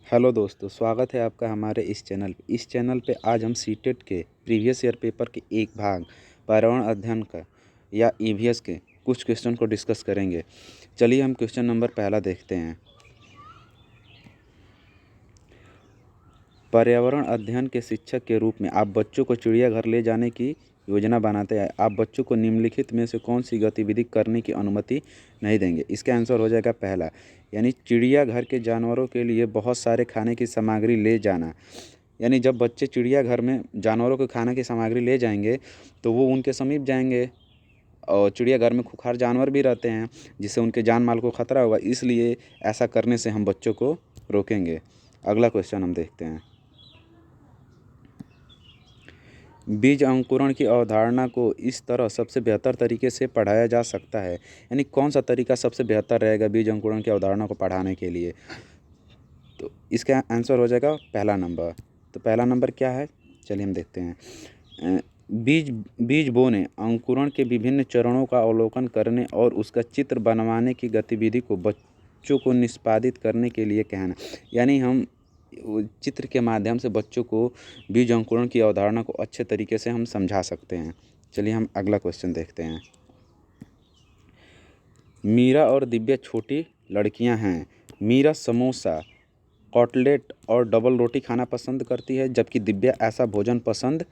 Hello दोस्तों, स्वागत है आपका हमारे इस चैनल पे आज हम सीटेट के प्रीवियस ईयर पेपर के एक भाग पर्यावरण अध्ययन का या ईवीएस के कुछ क्वेश्चन को डिस्कस करेंगे। चलिए हम क्वेश्चन नंबर पहला देखते हैं। पर्यावरण अध्ययन के शिक्षक के रूप में आप बच्चों को चिड़ियाघर ले जाने की योजना बनाते हैं। आप बच्चों को निम्नलिखित में से कौन सी गतिविधि करने की अनुमति नहीं देंगे? इसका आंसर हो जाएगा पहला, यानी चिड़ियाघर के जानवरों के लिए बहुत सारे खाने की सामग्री ले जाना। यानी जब बच्चे चिड़ियाघर में जानवरों को खाने की सामग्री ले जाएंगे तो वो उनके समीप जाएंगे और चिड़ियाघर में खूंखार जानवर भी रहते हैं जिससे उनके जान माल को खतरा होगा, इसलिए ऐसा करने से हम बच्चों को रोकेंगे। अगला क्वेश्चन हम देखते हैं। बीज अंकुरण की अवधारणा को इस तरह सबसे बेहतर तरीके से पढ़ाया जा सकता है, यानी कौन सा तरीका सबसे बेहतर रहेगा बीज अंकुरण की अवधारणा को पढ़ाने के लिए? तो इसका आंसर हो जाएगा पहला नंबर। तो पहला नंबर क्या है, चलिए हम देखते हैं। बीज बोने, अंकुरण के विभिन्न चरणों का अवलोकन करने और उसका चित्र बनवाने की गतिविधि को बच्चों को निष्पादित करने के लिए कहना। यानी हम चित्र के माध्यम से बच्चों को बीज अंकुरण की अवधारणा को अच्छे तरीके से हम समझा सकते हैं। चलिए हम अगला क्वेश्चन देखते हैं। मीरा और दिव्या छोटी लड़कियां हैं। मीरा समोसा, कटलेट और डबल रोटी खाना पसंद करती है, जबकि दिव्या ऐसा भोजन पसंद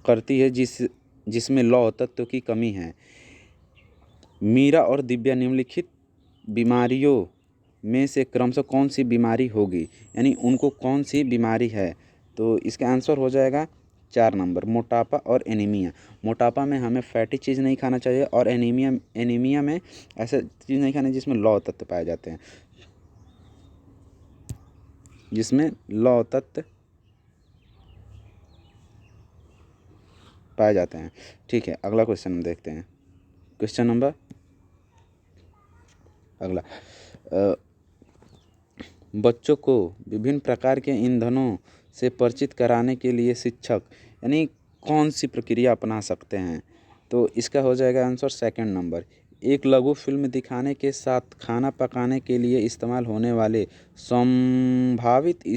करती है जिसमें लौह तत्व की कमी है। मीरा और दिव्या निम्नलिखित बीमारियों में से क्रमशः कौन सी बीमारी होगी, यानी उनको कौन सी बीमारी है? तो इसका आंसर हो जाएगा 4 नंबर, मोटापा और एनीमिया। मोटापा में हमें फैटी चीज़ नहीं खाना चाहिए और एनीमिया में ऐसे चीज़ नहीं खाना जिसमें लौह तत्व पाए जाते हैं, जिसमें लौह तत्व पाए जाते हैं। ठीक है, अगला क्वेश्चन हम देखते हैं। क्वेश्चन नंबर अगला, बच्चों को विभिन्न प्रकार के ईंधनों से परिचित कराने के लिए शिक्षक यानी कौन सी प्रक्रिया अपना सकते हैं? तो इसका हो जाएगा आंसर सेकंड नंबर। एक लघु फिल्म दिखाने के साथ खाना पकाने के लिए इस्तेमाल होने वाले संभावित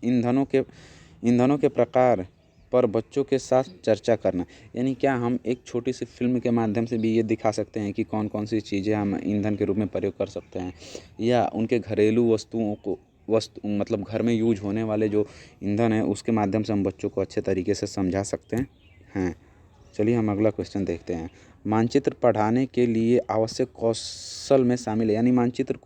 ईंधनों के प्रकार पर बच्चों के साथ चर्चा करना। यानी क्या हम एक छोटी सी फिल्म के माध्यम से भी ये दिखा सकते हैं कि कौन कौन सी चीज़ें हम ईंधन के रूप में प्रयोग कर सकते हैं, या उनके घरेलू मतलब घर में यूज होने वाले जो ईंधन है उसके माध्यम से हम बच्चों को अच्छे तरीके से समझा सकते हैं। चलिए हम अगला क्वेश्चन देखते हैं। मानचित्र पढ़ाने के लिए आवश्यक कौशल में शामिल है, यानी मानचित्र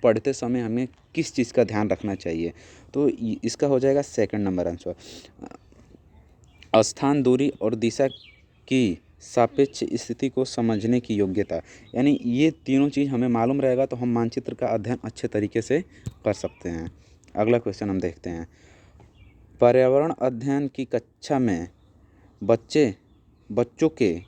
पढ़ते समय हमें किस चीज़ का ध्यान रखना चाहिए? तो इसका हो जाएगा सेकंड नंबर आंसर, स्थान, दूरी और दिशा की सापेक्ष स्थिति को समझने की योग्यता। यानी ये तीनों चीज़ हमें मालूम रहेगा तो हम मानचित्र का अध्ययन अच्छे तरीके से कर सकते हैं। अगला क्वेश्चन हम देखते हैं। पर्यावरण अध्ययन की कक्षा में बच्चों के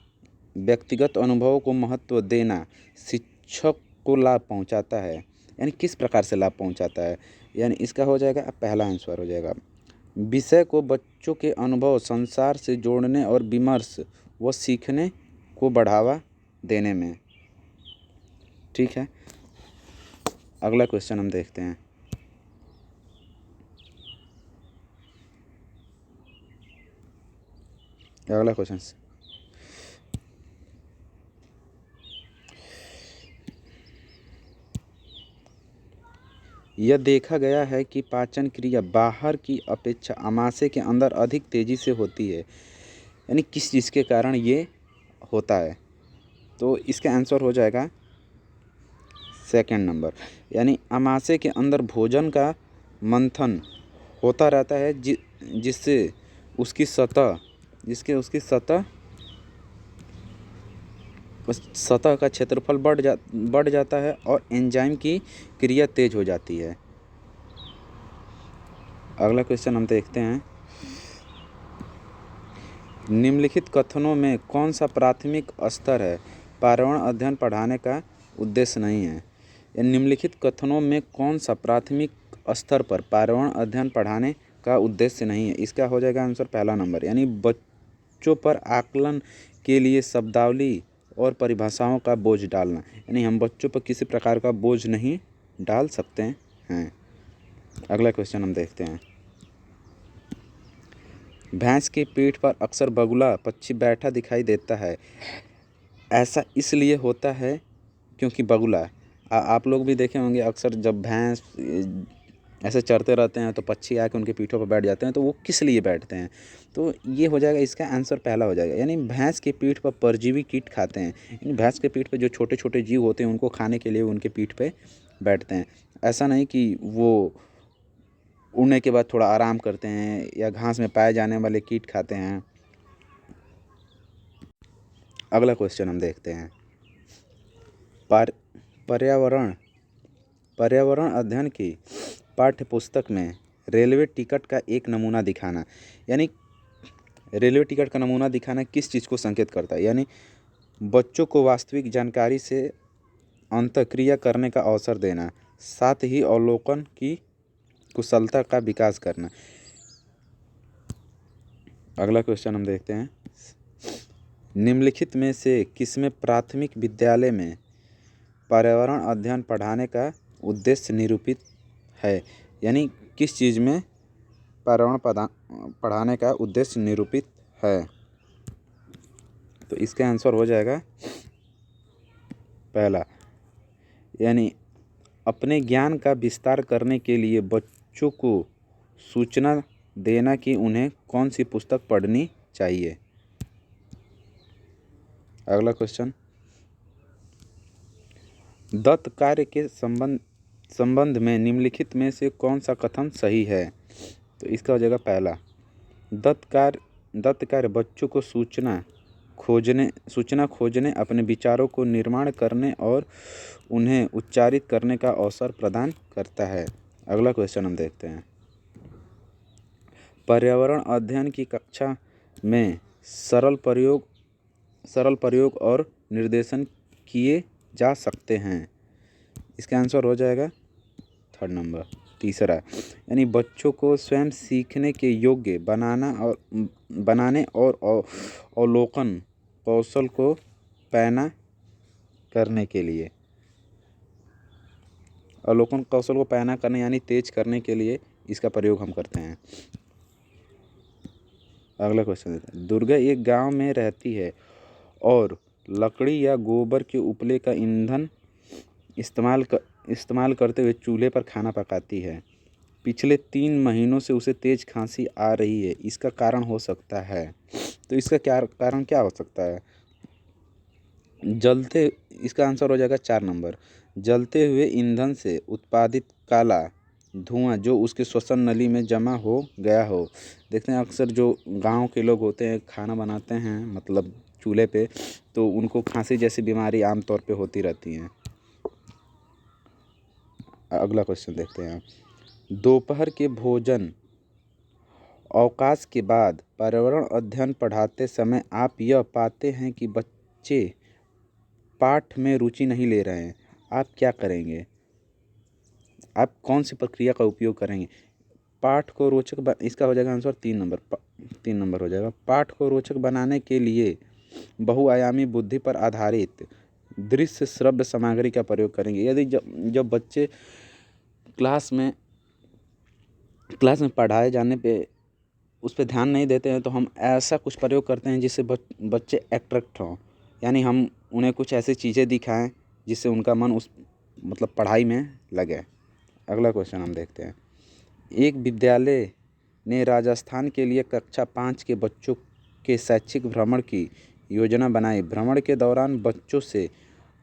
व्यक्तिगत अनुभवों को महत्व देना शिक्षक को लाभ पहुंचाता है, यानी किस प्रकार से लाभ पहुंचाता है? यानी इसका हो जाएगा पहला आंसर हो जाएगा, विषय को बच्चों के अनुभव संसार से जोड़ने और विमर्श व सीखने को बढ़ावा देने में। ठीक है, अगला क्वेश्चन हम देखते हैं। अगला क्वेश्चन, यह देखा गया है कि पाचन क्रिया बाहर की अपेक्षा आमाशय के अंदर अधिक तेज़ी से होती है, यानी किस चीज़ के कारण ये होता है? तो इसका आंसर हो जाएगा सेकंड नंबर, यानी आमाशय के अंदर भोजन का मंथन होता रहता है जिससे उसकी सतह का क्षेत्रफल बढ़ जाता है और एंजाइम की क्रिया तेज हो जाती है। अगला क्वेश्चन हम देखते हैं। निम्नलिखित कथनों में कौन सा प्राथमिक स्तर है पर्यावरण अध्ययन पढ़ाने का उद्देश्य नहीं है? या निम्नलिखित कथनों में कौन सा प्राथमिक स्तर पर पर्यावरण अध्ययन पढ़ाने का उद्देश्य नहीं है? इसका हो जाएगा आंसर पहला नंबर, यानी बच्चों पर आकलन के लिए शब्दावली और परिभाषाओं का बोझ डालना। यानी हम बच्चों पर किसी प्रकार का बोझ नहीं डाल सकते हैं। अगला क्वेश्चन हम देखते हैं। भैंस की पीठ पर अक्सर बगुला पक्षी बैठा दिखाई देता है। ऐसा इसलिए होता है क्योंकि बगुला आप लोग भी देखे होंगे, अक्सर जब भैंस ऐसे चरते रहते हैं तो पक्षी आके उनके पीठों पर बैठ जाते हैं, तो वो किस लिए बैठते हैं? तो ये हो जाएगा, इसका आंसर पहला हो जाएगा, यानी भैंस की पीठ पर परजीवी कीट खाते हैं। यानी भैंस के पीठ पे जो छोटे छोटे जीव होते हैं उनको खाने के लिए उनके पीठ पे बैठते हैं। ऐसा नहीं कि वो उड़ने के बाद थोड़ा आराम करते हैं या घास में पाए जाने वाले कीट खाते हैं। अगला क्वेश्चन हम देखते हैं। पर पर्यावरण पर्यावरण अध्ययन की पाठ्य पुस्तक में रेलवे टिकट का एक नमूना दिखाना, यानी रेलवे टिकट का नमूना दिखाना किस चीज़ को संकेत करता है? यानी बच्चों को वास्तविक जानकारी से अंतःक्रिया करने का अवसर देना, साथ ही अवलोकन की कुशलता का विकास करना। अगला क्वेश्चन हम देखते हैं। निम्नलिखित में से किसमें प्राथमिक विद्यालय में पर्यावरण अध्ययन पढ़ाने का उद्देश्य निरूपित है? यानी किस चीज़ में पर्यावरण पढ़ाने का उद्देश्य निरूपित है? तो इसका आंसर हो जाएगा पहला, यानी अपने ज्ञान का विस्तार करने के लिए बच्चों को सूचना देना कि उन्हें कौन सी पुस्तक पढ़नी चाहिए। अगला क्वेश्चन, दत्त कार्य के संबंध में निम्नलिखित में से कौन सा कथन सही है? तो इसका हो जाएगा पहला, दत्त कार्य बच्चों को सूचना खोजने, अपने विचारों को निर्माण करने और उन्हें उच्चारित करने का अवसर प्रदान करता है। अगला क्वेश्चन हम देखते हैं। पर्यावरण अध्ययन की कक्षा में सरल प्रयोग और निर्देशन किए जा सकते हैं। इसका आंसर हो जाएगा थर्ड नंबर, तीसरा, यानी बच्चों को स्वयं सीखने के योग्य बनाने और अवलोकन कौशल को पैना करने के लिए, अवलोकन कौशल को पैना करने यानी तेज करने के लिए इसका प्रयोग हम करते हैं। अगला क्वेश्चन देते हैं। दुर्गा एक गांव में रहती है और लकड़ी या गोबर के उपले का ईंधन इस्तेमाल करते हुए चूल्हे पर खाना पकाती है। पिछले 3 महीनों से उसे तेज खांसी आ रही है, इसका कारण हो सकता है? तो इसका कारण क्या हो सकता है? इसका आंसर हो जाएगा 4 नंबर, जलते हुए ईंधन से उत्पादित काला धुआं जो उसके श्वसन नली में जमा हो गया हो। देखते हैं अक्सर जो गांव के लोग होते हैं खाना बनाते हैं मतलब चूल्हे पे, तो उनको खांसी जैसी बीमारी आमतौर पे होती रहती हैं। अगला क्वेश्चन देखते हैं। दोपहर के भोजन अवकाश के बाद पर्यावरण अध्ययन पढ़ाते समय आप यह पाते हैं कि बच्चे पाठ में रुचि नहीं ले रहे हैं, आप क्या करेंगे? आप कौन सी प्रक्रिया का उपयोग करेंगे? पाठ को रोचक इसका हो जाएगा आंसर 3 नंबर, 3 नंबर हो जाएगा। पाठ को रोचक बनाने के लिए बहुआयामी बुद्धि पर आधारित दृश्य श्रव्य सामग्री का प्रयोग करेंगे। यदि जब बच्चे क्लास में पढ़ाए जाने पे उस पर ध्यान नहीं देते हैं, तो हम ऐसा कुछ प्रयोग करते हैं जिससे बच्चे अट्रैक्ट हों, यानी हम उन्हें कुछ ऐसी चीज़ें दिखाएं जिससे उनका मन उस मतलब पढ़ाई में लगे। अगला क्वेश्चन हम देखते हैं। एक विद्यालय ने राजस्थान के लिए कक्षा 5 के बच्चों के शैक्षिक भ्रमण की योजना बनाई। भ्रमण के दौरान बच्चों से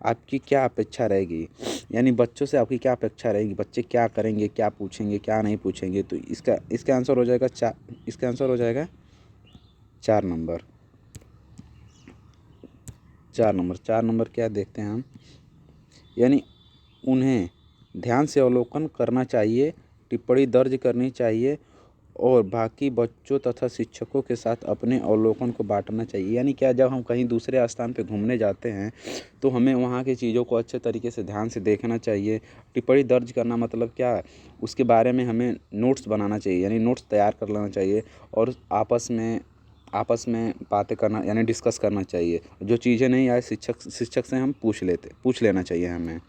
आपकी क्या अपेक्षा रहेगी? यानी बच्चों से आपकी क्या अपेक्षा रहेगी? बच्चे क्या करेंगे, क्या पूछेंगे, क्या नहीं पूछेंगे? तो इसका आंसर हो जाएगा 4 नंबर। 4 नंबर क्या देखते हैं हम, यानी उन्हें ध्यान से अवलोकन करना चाहिए, टिप्पणी दर्ज करनी चाहिए और बाकी बच्चों तथा शिक्षकों के साथ अपने अवलोकन को बांटना चाहिए। यानी क्या, जब हम कहीं दूसरे स्थान पे घूमने जाते हैं तो हमें वहाँ की चीज़ों को अच्छे तरीके से ध्यान से देखना चाहिए। टिप्पणी दर्ज करना मतलब क्या, उसके बारे में हमें नोट्स बनाना चाहिए, यानी नोट्स तैयार कर लेना चाहिए और आपस में बातें करना यानी डिस्कस करना चाहिए। जो चीज़ें नहीं आए शिक्षक से हम पूछ लेना चाहिए हमें।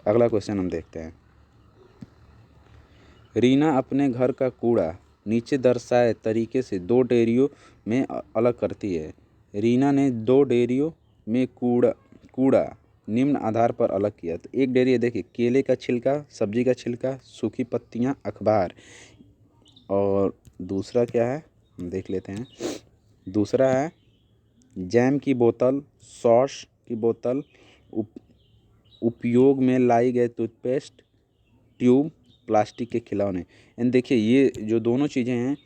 अगला क्वेश्चन हम देखते हैं। रीना अपने घर का कूड़ा नीचे दर्शाए तरीके से दो डेयरियों में अलग करती है। रीना ने दो डेयरियों में कूड़ा कूड़ा निम्न आधार पर अलग किया। तो एक डेयरी है, देखिए, केले का छिलका, सब्जी का छिलका, सूखी पत्तियाँ, अखबार। और दूसरा क्या है, हम देख लेते हैं। दूसरा है जैम की बोतल, सॉस की बोतल, उपयोग में लाई गए टूथपेस्ट ट्यूब, प्लास्टिक के खिलौने। एंड देखिए, ये जो दोनों चीज़ें हैं,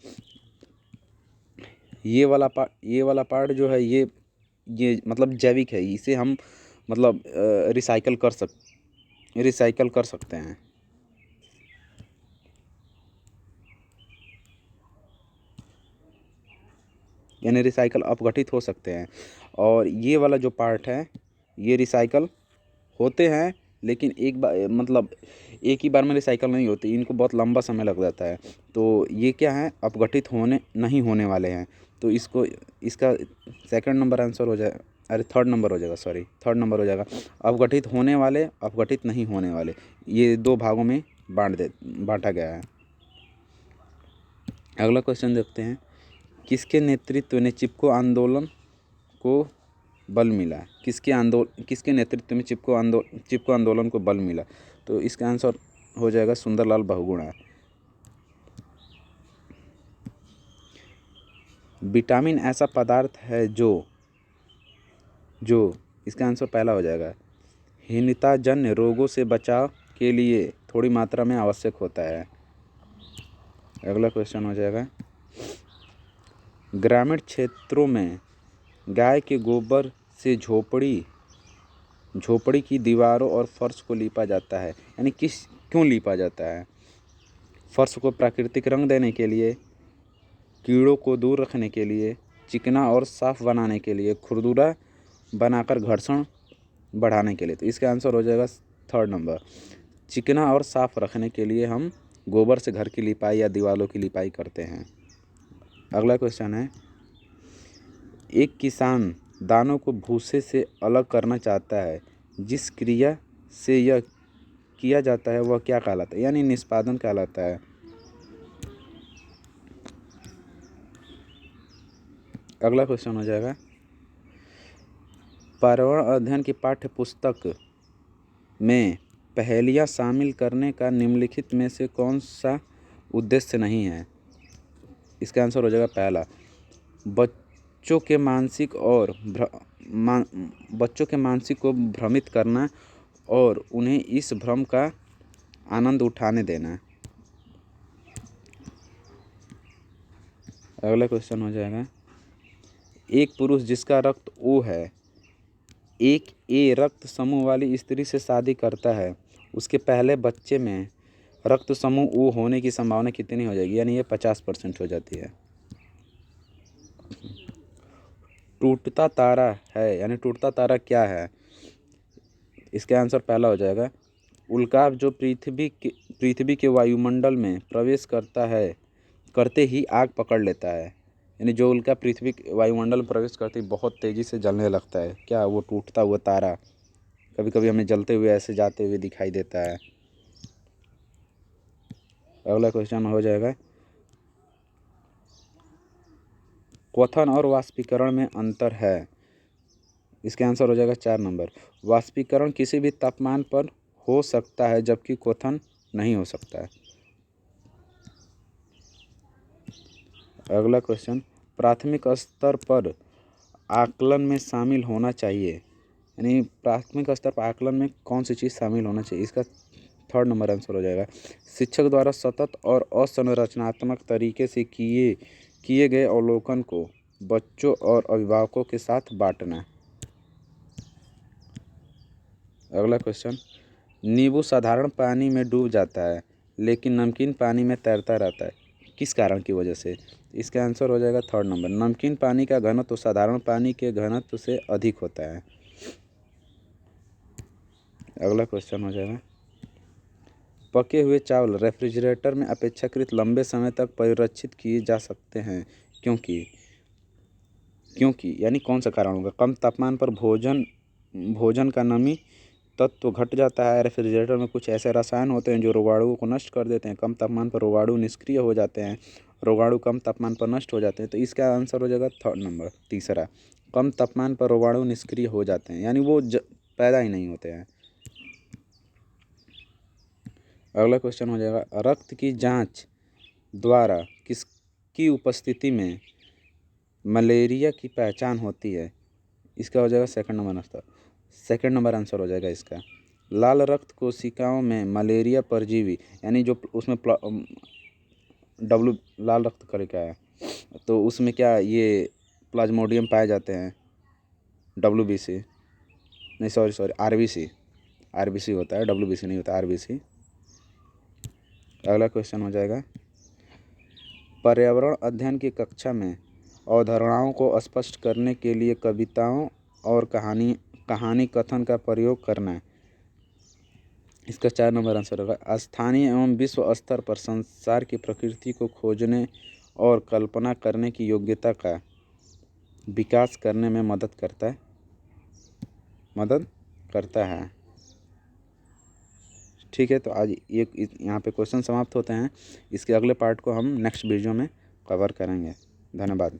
ये वाला पार्ट जो है, ये मतलब जैविक है। इसे हम मतलब रिसाइकल कर सकते हैं। यानी रिसाइकल अपघटित हो सकते हैं। और ये वाला जो पार्ट है, ये रिसाइकल होते हैं, लेकिन एक बार मतलब एक ही बार में रिसाइकल नहीं होती, इनको बहुत लंबा समय लग जाता है। तो ये क्या है, अपघटित नहीं होने वाले हैं। तो इसका सेकंड नंबर आंसर हो जाए, अरे थर्ड नंबर हो जाएगा, सॉरी, थर्ड नंबर हो जाएगा। अपघटित होने वाले, अपघटित नहीं होने वाले, ये दो भागों में बांटा गया है। अगला क्वेश्चन देखते हैं। किसके नेतृत्व में चिपको आंदोलन को बल मिला? किसके नेतृत्व में चिपको आंदोलन को बल मिला? तो इसका आंसर हो जाएगा सुंदरलाल बहुगुणा। विटामिन ऐसा पदार्थ है जो इसका आंसर पहला हो जाएगा, हीनताजन्य रोगों से बचाव के लिए थोड़ी मात्रा में आवश्यक होता है। अगला क्वेश्चन हो जाएगा। ग्रामीण क्षेत्रों में गाय के गोबर से झोपड़ी की दीवारों और फर्श को लीपा जाता है। यानी क्यों लीपा जाता है? फर्श को प्राकृतिक रंग देने के लिए, कीड़ों को दूर रखने के लिए, चिकना और साफ बनाने के लिए, खुरदुरा बनाकर घर्षण बढ़ाने के लिए। तो इसका आंसर हो जाएगा थर्ड नंबर, चिकना और साफ रखने के लिए हम गोबर से घर की लिपाई या दीवारों की लिपाई करते हैं। अगला क्वेश्चन है। एक किसान दानों को भूसे से अलग करना चाहता है, जिस क्रिया से यह किया जाता है वह क्या कहलाता है? यानी निष्पादन कहलाता है। अगला क्वेश्चन हो जाएगा। पर्यावरण अध्ययन की पाठ्य पुस्तक में पहेलियाँ शामिल करने का निम्नलिखित में से कौन सा उद्देश्य नहीं है? इसका आंसर हो जाएगा पहला, बच्चों के मानसिक को भ्रमित करना और उन्हें इस भ्रम का आनंद उठाने देना। अगला क्वेश्चन हो जाएगा। एक पुरुष जिसका रक्त O है, एक A रक्त समूह वाली स्त्री से शादी करता है, उसके पहले बच्चे में रक्त समूह O होने की संभावना कितनी हो जाएगी? यानी ये 50% हो जाती है। टूटता तारा है, यानी टूटता तारा क्या है? इसका आंसर पहला हो जाएगा, उल्काप जो पृथ्वी के वायुमंडल में प्रवेश करते ही आग पकड़ लेता है। यानी जो उल्का पृथ्वी के वायुमंडल में प्रवेश करते ही बहुत तेज़ी से जलने लगता है, क्या वो टूटता हुआ तारा कभी कभी हमें जलते हुए ऐसे जाते हुए दिखाई देता है। अगला क्वेश्चन हो जाएगा। क्वथन और वाष्पीकरण में अंतर है। इसका आंसर हो जाएगा 4 नंबर, वाष्पीकरण किसी भी तापमान पर हो सकता है जबकि क्वथन नहीं हो सकता है। अगला क्वेश्चन, प्राथमिक स्तर पर आकलन में शामिल होना चाहिए। यानी प्राथमिक स्तर पर आकलन में कौन सी चीज़ शामिल होना चाहिए? इसका थर्ड नंबर आंसर हो जाएगा, शिक्षक द्वारा सतत और असंरचनात्मक तरीके से किए गए अवलोकन को बच्चों और अभिभावकों के साथ बांटना। अगला क्वेश्चन, नींबू साधारण पानी में डूब जाता है लेकिन नमकीन पानी में तैरता रहता है, किस कारण की वजह से? इसका आंसर हो जाएगा थर्ड नंबर, नमकीन पानी का घनत्व तो साधारण पानी के घनत्व से अधिक होता है। अगला क्वेश्चन हो जाएगा। पके हुए चावल रेफ्रिजरेटर में अपेक्षाकृत लंबे समय तक परिरक्षित किए जा सकते हैं, क्योंकि यानी कौन सा कारण होगा? कम तापमान पर भोजन का नमी तत्व घट जाता है। रेफ्रिजरेटर में कुछ ऐसे रसायन होते हैं जो रोगाणुओं को नष्ट कर देते हैं। कम तापमान पर रोगाणु निष्क्रिय हो जाते हैं। रोगाणु कम तापमान पर नष्ट हो जाते हैं। तो इसका आंसर हो जाएगा थर्ड नंबर, तीसरा। कम तापमान पर रोगाणु निष्क्रिय हो जाते हैं, यानी वो पैदा ही नहीं होते हैं। अगला क्वेश्चन हो जाएगा, रक्त की जांच द्वारा किसकी उपस्थिति में मलेरिया की पहचान होती है? इसका हो जाएगा सेकंड नंबर आंसर हो जाएगा इसका। लाल रक्त कोशिकाओं में मलेरिया परजीवी, यानी जो उसमें लाल रक्त कोशिका है, तो उसमें क्या ये प्लाज्मोडियम पाए जाते हैं। WBC नहीं, सॉरी RBC होता है, WBC नहीं होता, RBC। अगला क्वेश्चन हो जाएगा, पर्यावरण अध्ययन की कक्षा में अवधारणाओं को स्पष्ट करने के लिए कविताओं और कहानी कथन का प्रयोग करना। इसका 4 नंबर आंसर होगा। स्थानीय एवं विश्व स्तर पर संसार की प्रकृति को खोजने और कल्पना करने की योग्यता का विकास करने में मदद करता है। ठीक है, तो आज ये यहाँ पे क्वेश्चन समाप्त होते हैं। इसके अगले पार्ट को हम नेक्स्ट वीडियो में कवर करेंगे। धन्यवाद।